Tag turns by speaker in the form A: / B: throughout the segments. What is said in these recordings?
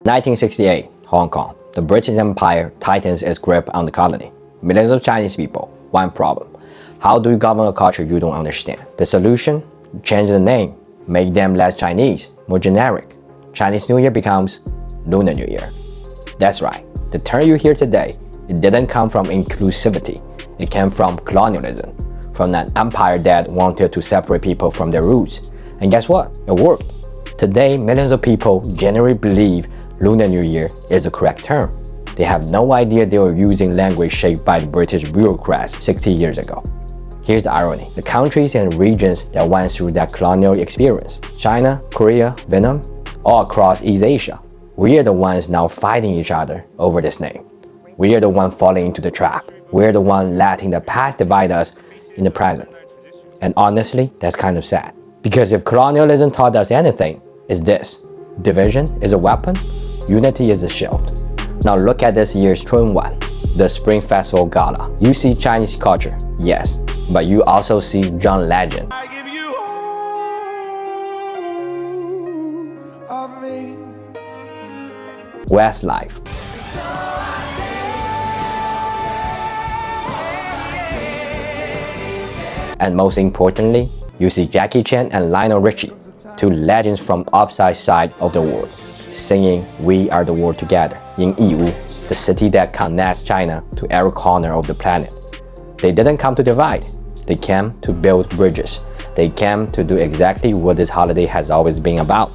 A: 1968, Hong Kong. The British Empire tightens its grip on the colony. Millions of Chinese people, one problem. How do you govern a culture you don't understand? The solution? Change the name. Make them less Chinese, more generic. Chinese New Year becomes Lunar New Year. That's right. The term you hear today, it didn't come from inclusivity. It came from colonialism, from an empire that wanted to separate people from their roots. And guess what? It worked. Today, millions of people generally believe Lunar New Year is the correct term. They have no idea they were using language shaped by the British bureaucrats 60 years ago. Here's the irony. The countries and regions that went through that colonial experience, China, Korea, Vietnam, all across East Asia, we are the ones now fighting each other over this name. We are the one falling into the trap. We're the one letting the past divide us in the present. And honestly, that's kind of sad. Because if colonialism taught us anything, it's this. Division is a weapon, unity is a shield. Now look at this year's Chun Wan, the Spring Festival Gala. You see Chinese culture, yes, but you also see John Legend.
B: I give you all of me.
A: Westlife. And most importantly, you see Jackie Chan and Lionel Richie, two legends from opposite side of the world, singing "We Are the World Together" in Yiwu, the city that connects China to every corner of the planet. They didn't come to divide. They came to build bridges. They came to do exactly what this holiday has always been about: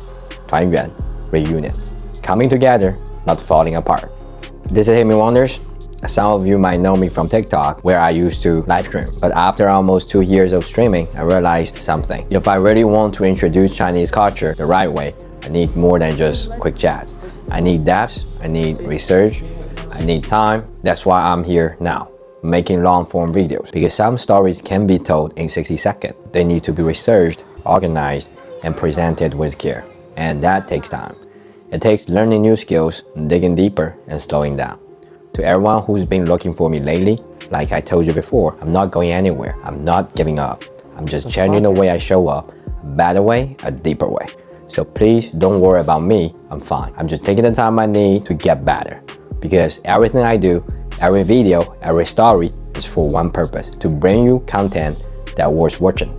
A: 团圆, reunion, coming together, not falling apart. This is Hemi Wonders. Some of you might know me from TikTok, where I used to live stream. But after almost 2 years of streaming, I realized something. If I really want to introduce Chinese culture the right way, I need more than just quick chats. I need depth, I need research, I need time. That's why I'm here now, making long-form videos. Because some stories can be told in 60 seconds. They need to be researched, organized, and presented with care. And that takes time. It takes learning new skills, digging deeper, and slowing down. To everyone who's been looking for me lately, like I told you before, I'm not going anywhere. I'm not giving up. I'm just changing the way I show up, a better way, a deeper way. So please don't worry about me, I'm fine. I'm just taking the time I need to get better. Because everything I do, every video, every story is for one purpose, to bring you content that worth watching.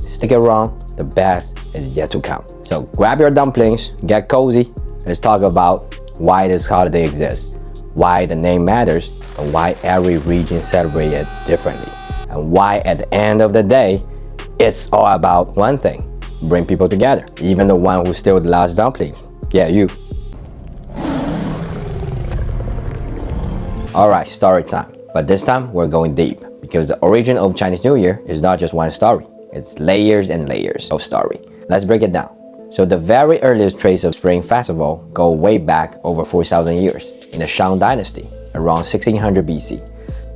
A: Stick around, the best is yet to come. So grab your dumplings, get cozy, let's talk about why this holiday exists, why the name matters, and why every region celebrates it differently, and why at the end of the day, it's all about one thing: bring people together, even the one who steals the last dumplings. Yeah, you. Alright, story time. But this time, we're going deep, because the origin of Chinese New Year is not just one story, it's layers and layers of story. Let's break it down. So the very earliest trace of Spring Festival go way back over 4,000 years. In the Shang Dynasty, around 1600 BC,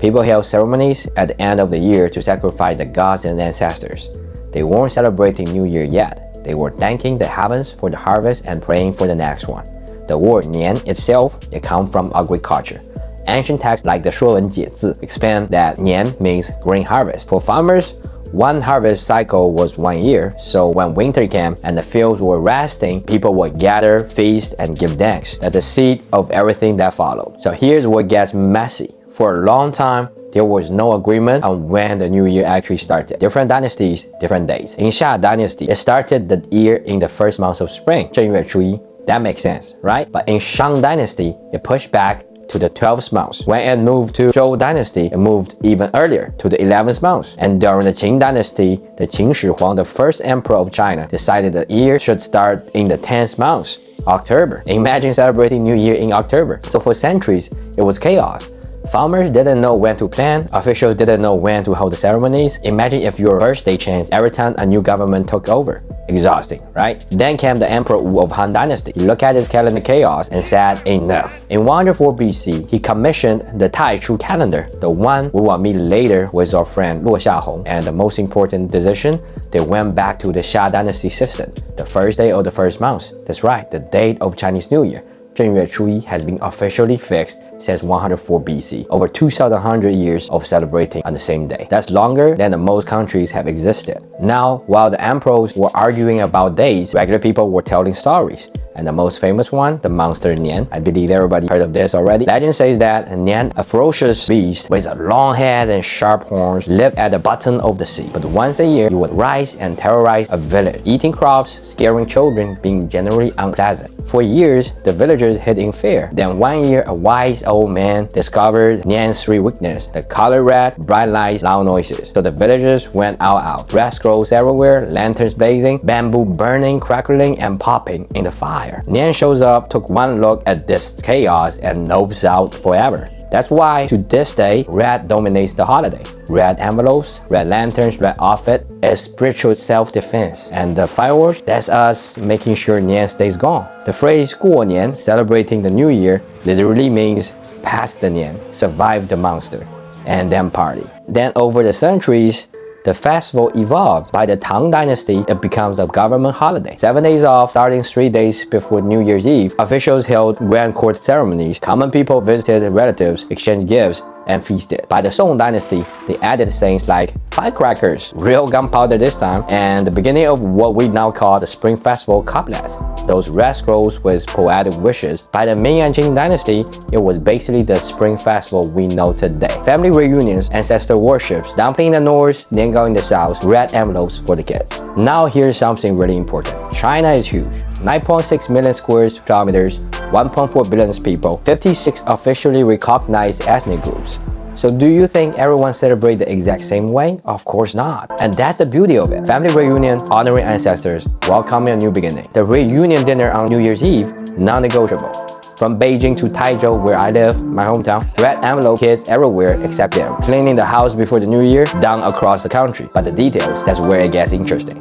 A: people held ceremonies at the end of the year to sacrifice the gods and ancestors. They weren't celebrating New Year yet. They were thanking the heavens for the harvest and praying for the next one. The word Nian itself, it comes from agriculture. Ancient texts like the 说文解字 explain that Nian means grain harvest. For farmers, one harvest cycle was 1 year, so when winter came and the fields were resting, people would gather, feast, and give thanks. That's the seed of everything that followed. So here's what gets messy. For a long time, there was no agreement on when the new year actually started. Different dynasties, different days. In Xia Dynasty, it started the year in the first month of spring, 正月初一. That makes sense, right? But in Shang Dynasty, it pushed back to the 12th month. When it moved to Zhou Dynasty, it moved even earlier to the 11th month. And during the Qin Dynasty, the Qin Shi Huang, the first emperor of China, decided the year should start in the 10th month, October. Imagine celebrating New Year in October. So for centuries, it was chaos. Farmers didn't know when to plant, officials didn't know when to hold the ceremonies. Imagine if your birthday changed every time a new government took over. Exhausting, right? Then came the Emperor Wu of Han Dynasty. He looked at his calendar chaos and said, enough. In 104 BC, he commissioned the Tai Chu calendar, the one we will meet later with our friend Luo Xiaohong. And the most important decision, they went back to the Xia Dynasty system. The first day of the first month. That's right, the date of Chinese New Year. 正月初一 has been officially fixed since 104 BC, over 2,100 years of celebrating on the same day. That's longer than the most countries have existed. Now, while the emperors were arguing about days, regular people were telling stories. and the most famous one, the monster Nian. I believe everybody heard of this already. Legend says that Nian, a ferocious beast with a long head and sharp horns, lived at the bottom of the sea. But once a year, he would rise and terrorize a village, eating crops, scaring children, being generally unpleasant. For years, the villagers hid in fear. Then one year, a wise old man discovered Nian's three weaknesses: the color red, bright lights, loud noises. So the villagers went all out. Red scrolls everywhere, lanterns blazing, bamboo burning, crackling, and popping in the fire. Nian shows up, took one look at this chaos, and nopes out forever. That's why, to this day, red dominates the holiday. Red envelopes, red lanterns, red outfit is spiritual self-defense. And the fireworks, that's us making sure Nian stays gone. The phrase 过年, celebrating the new year, literally means past the Nian, survive the monster, and then party. Then over the centuries, the festival evolved. By the Tang Dynasty, it becomes a government holiday. 7 days off, starting 3 days before New Year's Eve. Officials held grand court ceremonies. Common people visited relatives, exchanged gifts, and feasted. By the Song Dynasty, they added things like firecrackers, real gunpowder this time, and the beginning of what we now call the Spring Festival couplets, those red scrolls with poetic wishes. By the Ming and Qing Dynasty, it was basically the Spring Festival we know today. Family reunions, ancestor worships, dumpling in the north, niangao in the south, red envelopes for the kids. Now here's something really important. China is huge. 9.6 million square kilometers, 1.4 billion people, 56 officially recognized ethnic groups. So do you think everyone celebrates the exact same way? Of course not. And that's the beauty of it. Family reunion, honoring ancestors, welcoming a new beginning. The reunion dinner on New Year's Eve, non-negotiable. From Beijing to Taizhou, where I live, my hometown, red envelope kids everywhere except them. Cleaning the house before the new year, done across the country. But the details, that's where it gets interesting.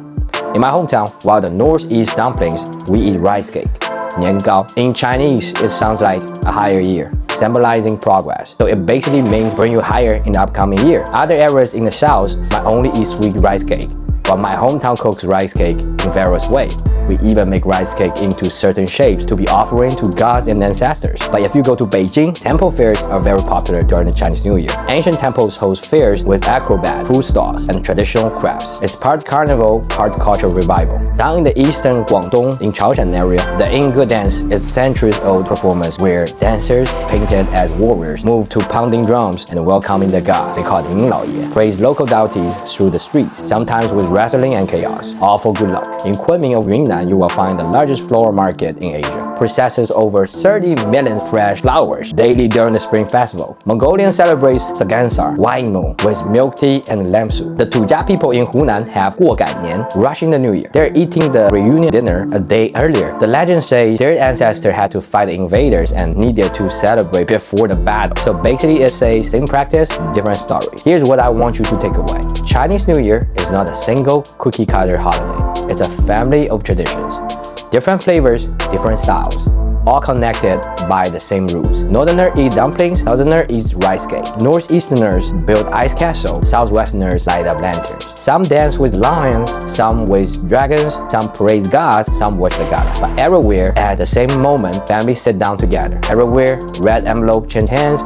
A: In my hometown, while the northeast dumplings, we eat rice cake, niangao. In Chinese, it sounds like a higher year, symbolizing progress. So it basically means bring you higher in the upcoming year. Other areas in the south might only eat sweet rice cake, while my hometown cooks rice cake in various ways. We even make rice cake into certain shapes to be offering to gods and ancestors. But if you go to Beijing, temple fairs are very popular during the Chinese New Year. Ancient temples host fairs with acrobat, food stalls, and traditional crafts. It's part carnival, part cultural revival. Down in the eastern Guangdong, in Chaoshan area, the Yingge dance is centuries-old performance where dancers painted as warriors move to pounding drums and welcoming the god. They call it Yin Lao Ye. Praise local deities through the streets, sometimes with wrestling and chaos, all for good luck. In Kunming of Yunnan, you will find the largest flower market in Asia. Processes over 30 million fresh flowers daily during the Spring Festival. Mongolian celebrates stargazer, white moon, with milk tea and lamb soup. The Tujia people in Hunan have 过改年, rushing the new year. They're eating the reunion dinner a day earlier. The legend says their ancestor had to fight the invaders and needed to celebrate before the battle. So basically it says same practice, different story. Here's what I want you to take away. Chinese New Year is not a single cookie cutter holiday. It's a family of traditions. Different flavors, different styles, all connected by the same rules. Northerners eat dumplings, Southerners eat rice cake. Northeasterners build ice castles, Southwesterners light up lanterns. Some dance with lions, some with dragons, some praise gods, some worship the god. But everywhere, at the same moment, families sit down together. Everywhere, red envelope change hands.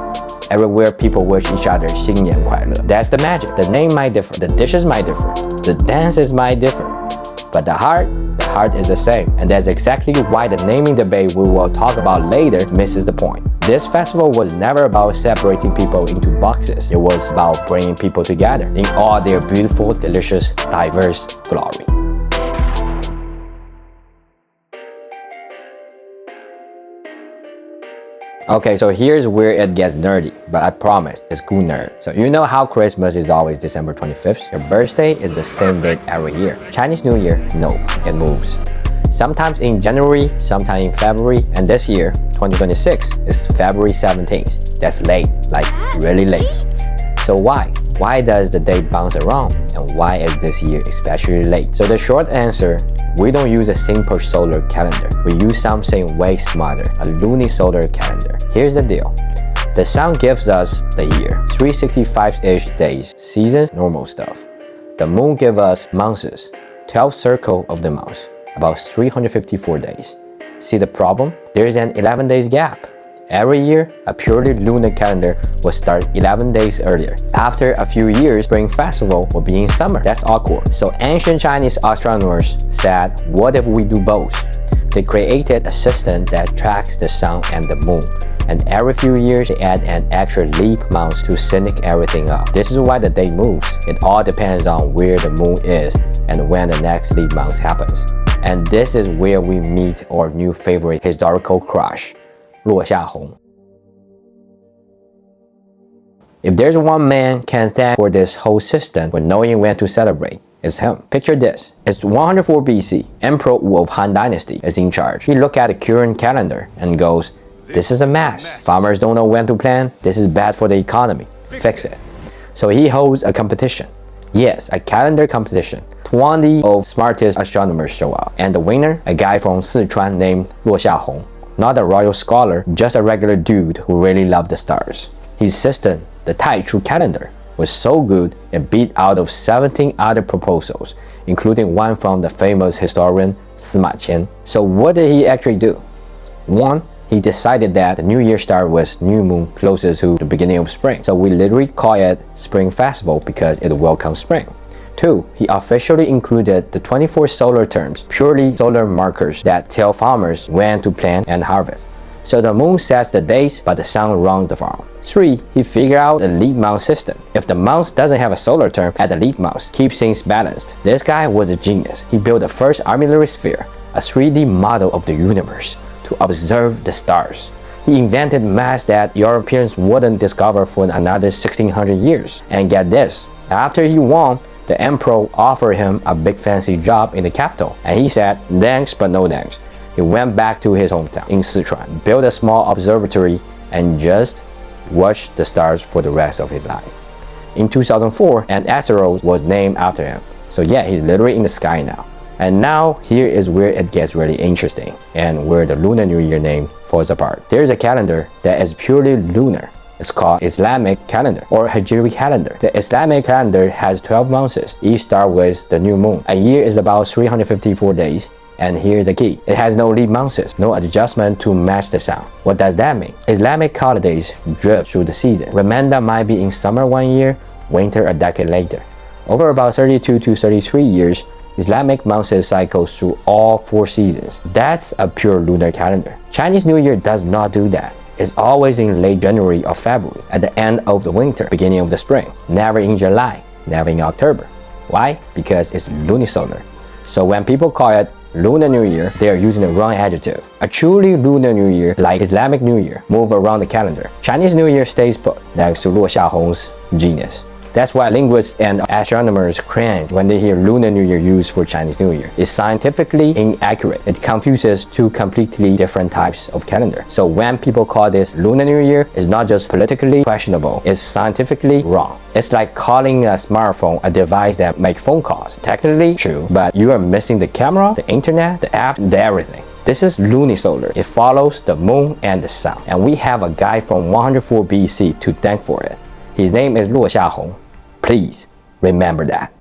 A: Everywhere, people wish each other 新年快乐. That's the magic. The name might differ, the dishes might differ, the dances might differ, but the heart is the same. And that's exactly why the naming debate we will talk about later misses the point. This festival was never about separating people into boxes. It was about bringing people together in all their beautiful, delicious, diverse glory. Okay, so here's where it gets nerdy, but I promise, it's cool nerd. So you know how Christmas is always December 25th? Your birthday is the same date every year. Chinese New Year, no, it moves. Sometimes in January, sometimes in February, and this year, 2026, is February 17th. That's late, like really late. So why? Why does the date bounce around? And why is this year especially late? So the short answer, we don't use a simple solar calendar. We use something way smarter, a lunisolar calendar. Here's the deal. The sun gives us the year, 365-ish days, seasons, normal stuff. The moon gives us months, 12 circles of the month, about 354 days. See the problem? There's an 11 days gap. Every year, a purely lunar calendar will start 11 days earlier. After a few years, Spring Festival will be in summer. That's awkward. So ancient Chinese astronomers said, what if we do both? They created a system that tracks the sun and the moon. And every few years, they add an extra leap month to sync everything up. This is why the day moves. It all depends on where the moon is and when the next leap month happens. And this is where we meet our new favorite historical crush, 落下红. If there's one man can thank for this whole system for knowing when to celebrate, it's him. Picture this. It's 104 BC. Emperor Wu of Han Dynasty is in charge. He looked at the current calendar and goes, "This is a mess. Farmers don't know when to plant. This is bad for the economy. Fix it." So he holds a competition. Yes, a calendar competition. 20 of smartest astronomers show up. And the winner, a guy from Sichuan named 落下红. Not a royal scholar, just a regular dude who really loved the stars. His system, the Taichu calendar, was so good it beat out of 17 other proposals, including one from the famous historian Sima Qian. So what did he actually do? 1. He decided that the New Year started with new moon closest to the beginning of spring. So we literally call it Spring Festival because it welcomes spring. 2. He officially included the 24 solar terms, purely solar markers that tell farmers when to plant and harvest. So the moon sets the days, but the sun runs the farm. 3. He figured out the leap month system. If the month doesn't have a solar term at the leap month, keep things balanced. This guy was a genius. He built the first armillary sphere, a 3D model of the universe, to observe the stars. He invented math that Europeans wouldn't discover for another 1600 years. And get this, after he won, the emperor offered him a big fancy job in the capital. And he said, thanks but no thanks. He went back to his hometown in Sichuan, built a small observatory, and just watched the stars for the rest of his life. In 2004, an asteroid was named after him. So yeah, he's literally in the sky now. And now, here is where it gets really interesting, and where the Lunar New Year name falls apart. There's a calendar that is purely lunar. It's called Islamic calendar or Hijri calendar. The Islamic calendar has 12 months. Each start with the new moon. A year is about 354 days. And here's the key. It has no leap months, no adjustment to match the sun. What does that mean? Islamic holidays drift through the season. Ramadan might be in summer one year, winter a decade later. Over about 32 to 33 years, Islamic months cycle through all 4 seasons. That's a pure lunar calendar. Chinese New Year does not do that. It's always in late January or February, at the end of the winter, beginning of the spring. Never in July, never in October. Why? Because it's lunisolar. So when people call it Lunar New Year, they are using the wrong adjective. A truly Lunar New Year, like Islamic New Year, move around the calendar. Chinese New Year stays put, thanks to Luo Xiaohong's genius. That's why linguists and astronomers cringe when they hear Lunar New Year used for Chinese New Year. It's scientifically inaccurate. It confuses 2 completely different types of calendar. So when people call this Lunar New Year, it's not just politically questionable, it's scientifically wrong. It's like calling a smartphone a device that makes phone calls. Technically true, but you are missing the camera, the internet, the app, the everything. This is lunisolar. It follows the moon and the sun. And we have a guy from 104 BC to thank for it. His name is 落下红. Please remember that.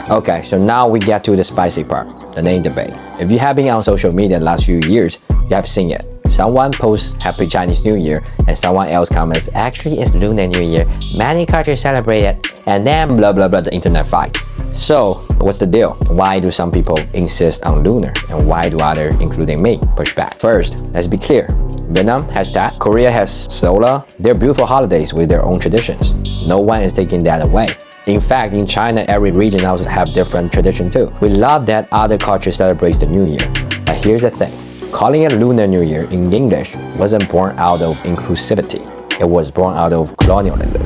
A: Okay, so now we get to the spicy part, the name debate. If you have been on social media the last few years, you have seen it. Someone posts Happy Chinese New Year and someone else comments, actually it's Lunar New Year, many cultures celebrate it, and then blah blah blah, the internet fight. So, what's the deal? Why do some people insist on lunar, and why do others, including me, push back? First, let's be clear. Vietnam has that, Korea has solar. They're beautiful holidays with their own traditions. No one is taking that away. In fact, in China, every region also have different tradition too. We love that other cultures celebrate the New Year. But here's the thing. Calling it Lunar New Year in English wasn't born out of inclusivity. It was born out of colonialism.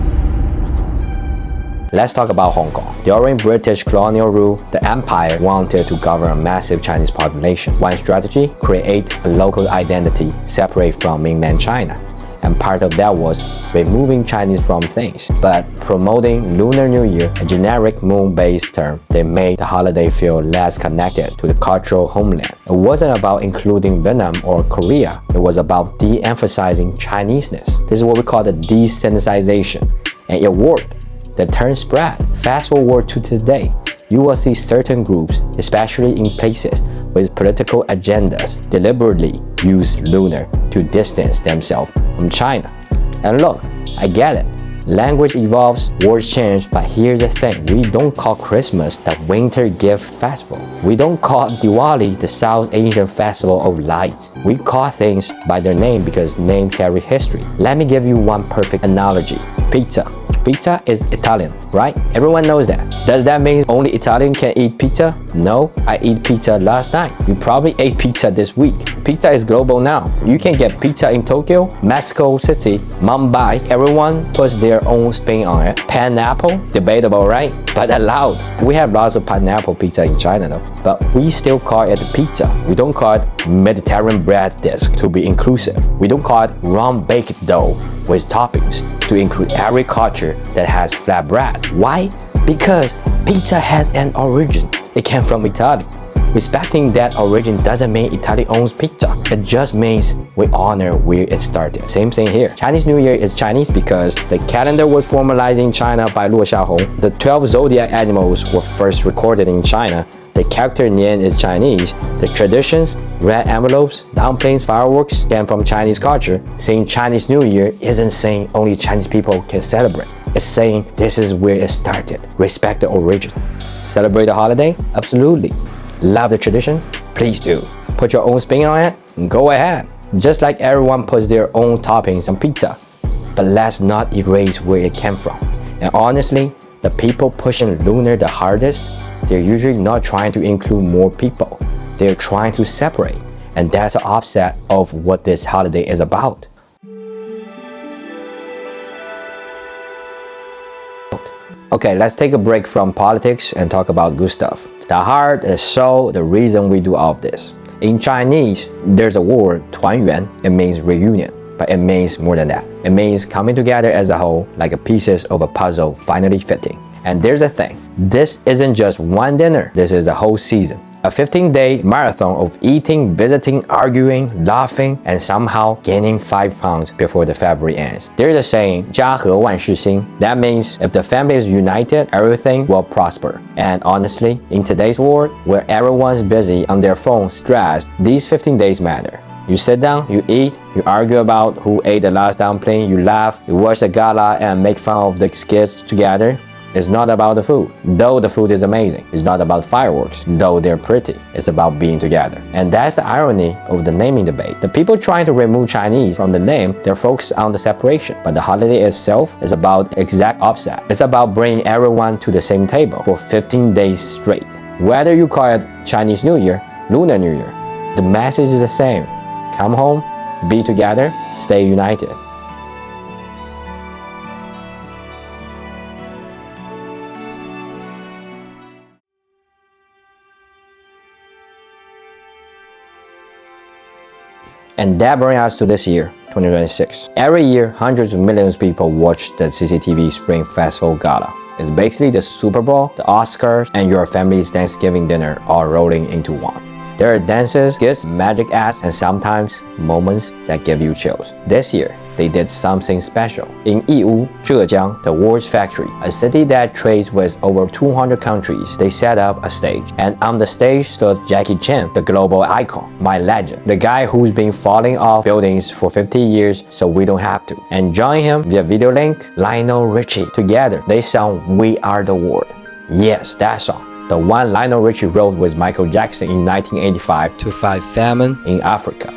A: Let's talk about Hong Kong. During British colonial rule, the empire wanted to govern a massive Chinese population. One strategy, create a local identity separate from mainland China. And part of that was removing Chinese from things. But promoting Lunar New Year, a generic moon-based term, they made the holiday feel less connected to the cultural homeland. It wasn't about including Vietnam or Korea. It was about de-emphasizing Chineseness. This is what we call the desensitization. And it worked. The term spread. Fast forward to today, you will see certain groups, especially in places with political agendas, deliberately use lunar to distance themselves from China. And look, I get it. Language evolves, words change, but here's the thing. We don't call Christmas the Winter Gift Festival. We don't call Diwali the South Asian Festival of Lights. We call things by their name because names carry history. Let me give you one perfect analogy. Pizza. Pizza is Italian, right? Everyone knows that. Does that mean only Italian can eat pizza? No, I ate pizza last night. You probably ate pizza this week. Pizza is global now. You can get pizza in Tokyo, Mexico City, Mumbai. Everyone puts their own spin on it. Pineapple, debatable, right? But allowed. We have lots of pineapple pizza in China though. But we still call it pizza. We don't call it Mediterranean bread disc to be inclusive. We don't call it round baked dough with toppings to include every culture that has flatbread. Why? Because pizza has an origin. It came from Italy. Respecting that origin doesn't mean Italy owns pizza. It just means we honor where it started. Same thing here. Chinese New Year is Chinese because the calendar was formalized in China by Luo Xiaohong. The 12 zodiac animals were first recorded in China. The character Nian is Chinese. The traditions, red envelopes, dumplings, fireworks came from Chinese culture. Saying Chinese New Year isn't saying only Chinese people can celebrate. It's saying this is where it started. Respect the origin. Celebrate the holiday? Absolutely. Love the tradition? Please do. Put your own spin on it? Go ahead. Just like everyone puts their own toppings on pizza. But let's not erase where it came from. And honestly, the people pushing Lunar the hardest, they're usually not trying to include more people. They're trying to separate. And that's the opposite of what this holiday is about. Okay, let's take a break from politics and talk about good stuff. The heart, the soul, the reason we do all of this. In Chinese, there's a word, 团圆. It means reunion, but it means more than that. It means coming together as a whole, like a pieces of a puzzle finally fitting. And there's a thing. This isn't just one dinner. This is the whole season. A 15-day marathon of eating, visiting, arguing, laughing, and somehow gaining 5 pounds before the February ends. There's a saying, 家和万事兴. That means if the family is united, everything will prosper. And honestly, in today's world, where everyone's busy on their phone, stressed, these 15 days matter. You sit down, you eat, you argue about who ate the last dumpling, you laugh, you watch the gala and make fun of the kids together. It's not about the food, though the food is amazing. It's not about fireworks, though they're pretty. It's about being together. And that's the irony of the naming debate. The people trying to remove Chinese from the name, they're focused on the separation. But the holiday itself is about exact opposite. It's about bringing everyone to the same table for 15 days straight. Whether you call it Chinese New Year, Lunar New Year, the message is the same. Come home, be together, stay united. And that brings us to this year, 2026. Every year, hundreds of millions of people watch the CCTV Spring Festival Gala. It's basically the Super Bowl, the Oscars, and your family's Thanksgiving dinner all rolling into one. There are dances, skits, magic acts, and sometimes moments that give you chills. This year, they did something special. In Yiwu, Zhejiang, the world's factory, a city that trades with over 200 countries, they set up a stage. And on the stage stood Jackie Chan, the global icon, my legend, the guy who's been falling off buildings for 50 years so we don't have to. And join him via video link, Lionel Richie. Together, they sung We Are the World. Yes, that song. The one Lionel Richie wrote with Michael Jackson in 1985 to fight famine in Africa,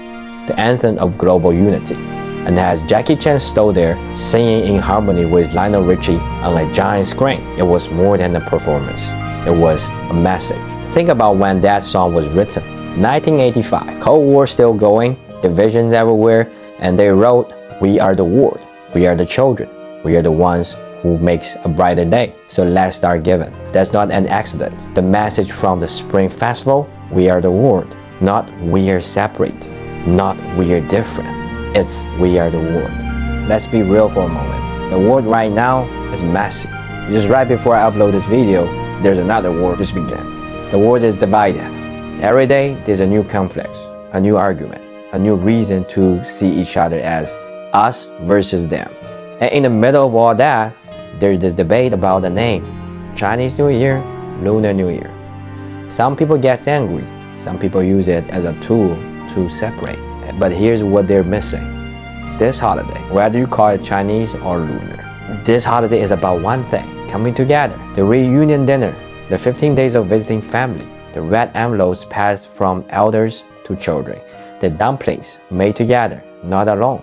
A: the anthem of global unity. And as Jackie Chan stood there singing in harmony with Lionel Richie on a giant screen, it was more than a performance. It was a message. Think about when that song was written. 1985, Cold War still going, divisions everywhere, and they wrote, We are the world, we are the children, we are the ones who makes a brighter day. So let's start giving. That's not an accident. The message from the Spring Festival, we are the world, not we are separate, not we are different. It's we are the world. Let's be real for a moment. The world right now is messy. Just right before I upload this video, there's another war just began. The world is divided. Every day there's a new conflict, a new argument, a new reason to see each other as us versus them. And in the middle of all that, there's this debate about the name. Chinese New Year, Lunar New Year. Some people get angry. Some people use it as a tool to separate. But here's what they're missing. This holiday, whether you call it Chinese or Lunar, This holiday is about one thing, coming together. The reunion dinner, the 15 days of visiting family, the red envelopes passed from elders to children, the dumplings made together, not alone.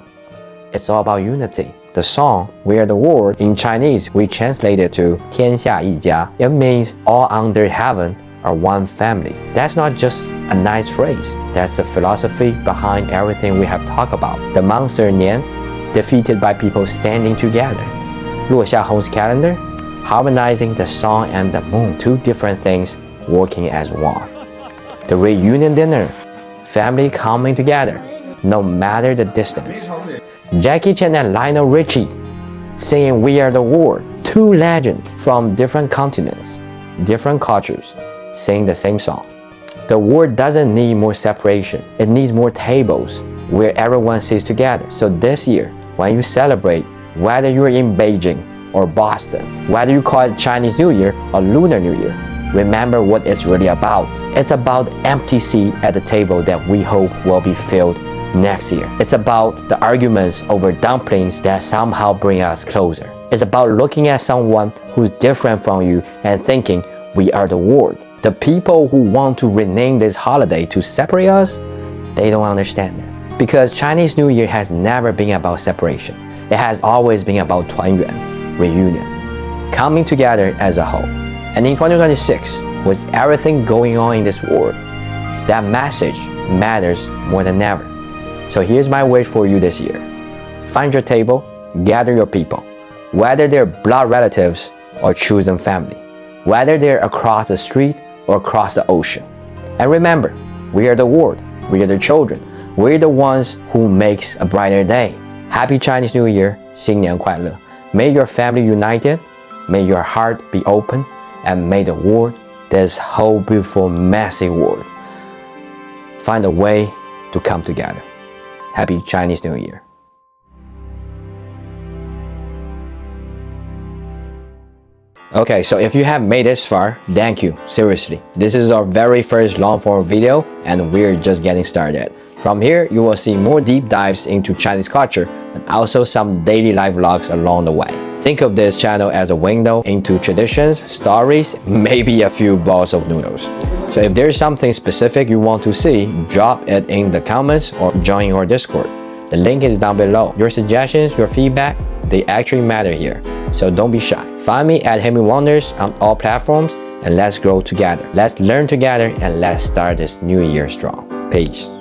A: It's all about unity. The song "We Are the World" in Chinese we translated to 天下一家. It means all under heaven are one family. That's not just a nice phrase. That's the philosophy behind everything we have talked about. The monster Nian, defeated by people standing together. 落下红's calendar, harmonizing the sun and the moon, two different things working as one. The reunion dinner, family coming together, no matter the distance. Jackie Chan and Lionel Richie singing "We Are the World," two legends from different continents, different cultures, sing the same song. The world doesn't need more separation, it needs more tables where everyone sits together. So this year, when you celebrate, whether you're in Beijing or Boston, whether you call it Chinese New Year or Lunar New Year, remember what it's really about. It's about empty seat at the table that we hope will be filled next year. It's about the arguments over dumplings that somehow bring us closer. It's about looking at someone who's different from you and thinking, we are the world. The people who want to rename this holiday to separate us, they don't understand that. Because Chinese New Year has never been about separation. It has always been about 团圆, reunion, coming together as a whole. And in 2026, with everything going on in this world, that message matters more than ever. So here's my wish for you this year. Find your table, gather your people, whether they're blood relatives or chosen family, whether they're across the street or across the ocean. And remember, we are the world, we are the children, we're the ones who makes a brighter day. Happy Chinese New Year, 新年快乐. May your family united, may your heart be open, and may the world, this whole beautiful, messy world, find a way to come together. Happy Chinese New Year. Okay, so if you have made this far, thank you, seriously. This is our very first long-form video and we're just getting started. From here, you will see more deep dives into Chinese culture and also some daily life vlogs along the way. Think of this channel as a window into traditions, stories, maybe a few bowls of noodles. So if there's something specific you want to see, drop it in the comments or join our Discord. The link is down below. Your suggestions, your feedback, they actually matter here. So don't be shy. Find me at Hemi Wonders on all platforms and let's grow together. Let's learn together and let's start this new year strong. Peace.